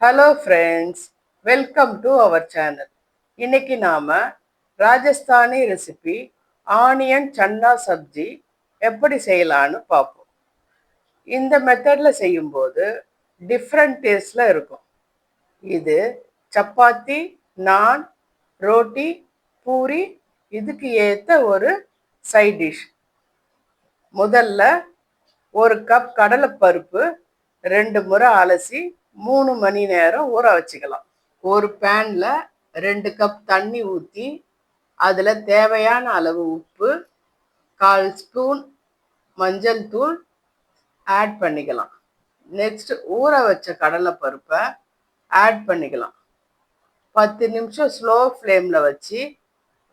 Hello friends, welcome to our channel. இன்னைக்கு நாம Rajasthani recipe onion chana sabzi எப்படி செய்யலான்னு பார்ப்போம். இந்த மெத்தட்ல செய்யும்போது டிஃப்ரெண்ட் டேஸ்ட்ல இருக்கும். இது சப்பாத்தி, நான், ரோட்டி, பூரி இதுக்கு ஏற்ற ஒரு சைட் டிஷ். முதல்ல ஒரு கப் கடலைப்பருப்பு 2 முறை அலசி 3 மணி நேரம் ஊற வச்சுக்கலாம். ஒரு பேன்ல 2 கப் தண்ணி ஊற்றி அதில் தேவையான அளவு உப்பு, 1/4 ஸ்பூன் மஞ்சள் தூள் ஆட் பண்ணிக்கலாம். நெக்ஸ்ட் ஊற வச்ச கடலைப்பருப்பை ஆட் பண்ணிக்கலாம். 10 நிமிஷம் ஸ்லோ ஃப்ளேமில் வச்சு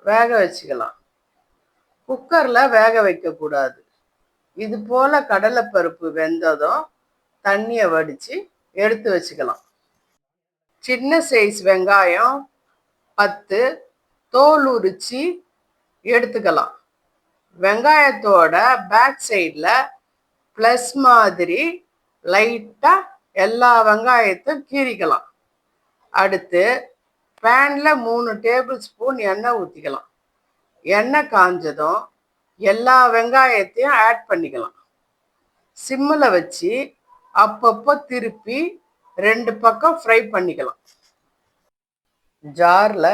வேக வச்சுக்கலாம். குக்கரில் வேக வைக்கக்கூடாது. இது போல் கடலைப்பருப்பு வெந்ததும் தண்ணியை வடித்து எடுத்து வச்சுக்கலாம். சின்ன சைஸ் வெங்காயம் 10 தோல் உரித்து எடுத்துக்கலாம். வெங்காயத்தோட பேக் சைடில் ப்ளஸ் மாதிரி லைட்டாக எல்லா வெங்காயத்தையும் கீறிக்கலாம். அடுத்து பேனில் 3 டேபிள் ஸ்பூன் எண்ணெய் ஊற்றிக்கலாம். எண்ணெய் காஞ்சதும் எல்லா வெங்காயத்தையும் ஆட் பண்ணிக்கலாம். சிம்மில் வச்சு அப்பப்போ திருப்பி 2 பக்கம் ஃப்ரை பண்ணிக்கலாம். ஜாரில்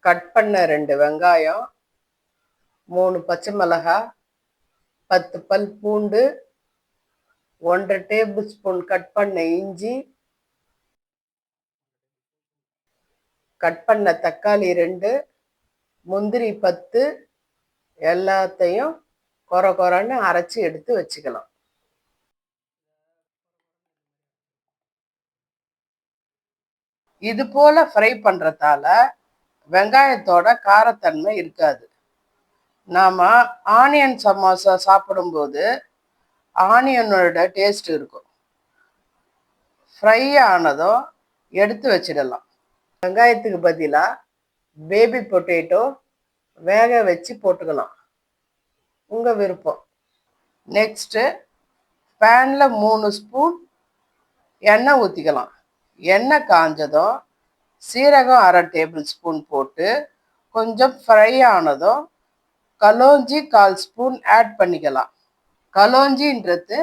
கட் பண்ண 2 வெங்காயம், 3 பச்சை மிளகாய், 10 பல் பூண்டு, 1/2 டேபிள் ஸ்பூன் கட் பண்ண இஞ்சி, கட் பண்ண தக்காளி 2, முந்திரி 10 எல்லாத்தையும் கொரன்னு அரைச்சி எடுத்து வச்சுக்கலாம். இது போல ஃப்ரை பண்ணுறதால வெங்காயத்தோட காரத்தன்மை இருக்காது. நாம் ஆனியன் சமோசா சாப்பிடும்போது ஆனியனோட டேஸ்ட் இருக்கும். ஃப்ரை ஆனதும் எடுத்து வச்சிடலாம். வெங்காயத்துக்கு பதிலாக பேபி பொட்டேட்டோ வேக வச்சு போட்டுக்கலாம், உங்கள் விருப்பம். நெக்ஸ்ட்டு பேனில் 3 ஸ்பூன் எண்ணெய் ஊற்றிக்கலாம். எண்ணெய் காஞ்சதும் சீரகம் 1/2 டேபிள் ஸ்பூன் போட்டு கொஞ்சம் ஃப்ரை ஆனதும் கலோஞ்சி 1/4 ஸ்பூன் ஆட் பண்ணிக்கலாம். கலோஞ்சின்றது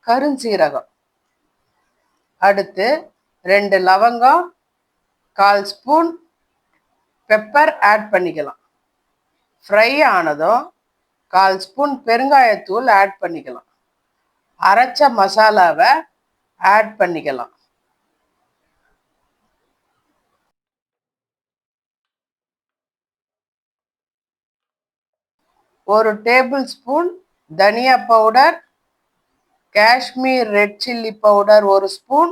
கருஞ்சீரகம். அடுத்து 2 லவங்கம், 1/4 ஸ்பூன் பெப்பர் ஆட் பண்ணிக்கலாம். ஃப்ரை ஆனதும் 1/4 ஸ்பூன் பெருங்காயத்தூள் ஆட் பண்ணிக்கலாம். அரைச்ச மசாலாவை ஆட் பண்ணிக்கலாம். ஒரு டேபிள் ஸ்பூன் தனியா powder, Kashmir red chilli powder 1 spoon,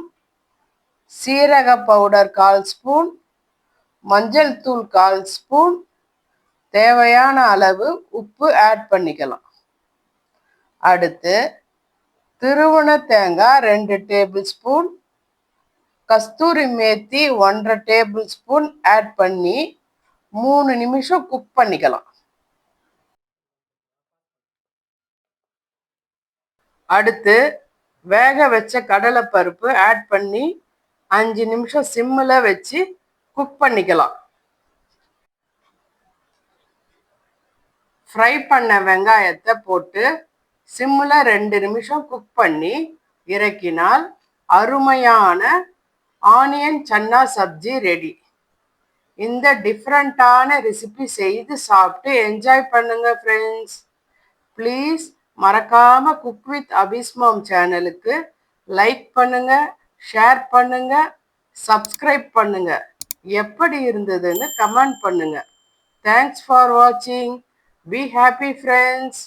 சீரக பவுடர் 1/4 ஸ்பூன், மஞ்சள் தூள் 1/4 ஸ்பூன், தேவையான அளவு உப்பு ஆட் பண்ணிக்கலாம். அடுத்து திருவண தேங்காய் 2 டேபிள் ஸ்பூன், கஸ்தூரி மேத்தி 1/2 டேபிள் ஸ்பூன் ஆட் பண்ணி 3 நிமிஷம் குக் பண்ணிக்கலாம். அடுத்து வேக வச்ச கடலைப்பருப்பு ஆட் பண்ணி 5 நிமிஷம் சிம்மில் வச்சு குக் பண்ணிக்கலாம். ஃப்ரை பண்ண வெங்காயத்தை போட்டு சிம்மில் 2 நிமிஷம் குக் பண்ணி இறக்கினால் அருமையான ஆனியன் சன்னா சப்ஜி ரெடி. இந்த டிஃப்ரெண்ட்டான ரெசிபி செய்து சாப்பிட்டு என்ஜாய் பண்ணுங்க ஃப்ரெண்ட்ஸ். ப்ளீஸ் மறக்காம குக் வித் அபிஸ்மாம் சேனலுக்கு லைக் பண்ணுங்க, ஷேர் பண்ணுங்க, சப்ஸ்கிரைப் பண்ணுங்க. எப்படி இருந்ததுன்னு கமெண்ட் பண்ணுங்க. தேங்க்ஸ் ஃபார் வாட்சிங். Be happy friends.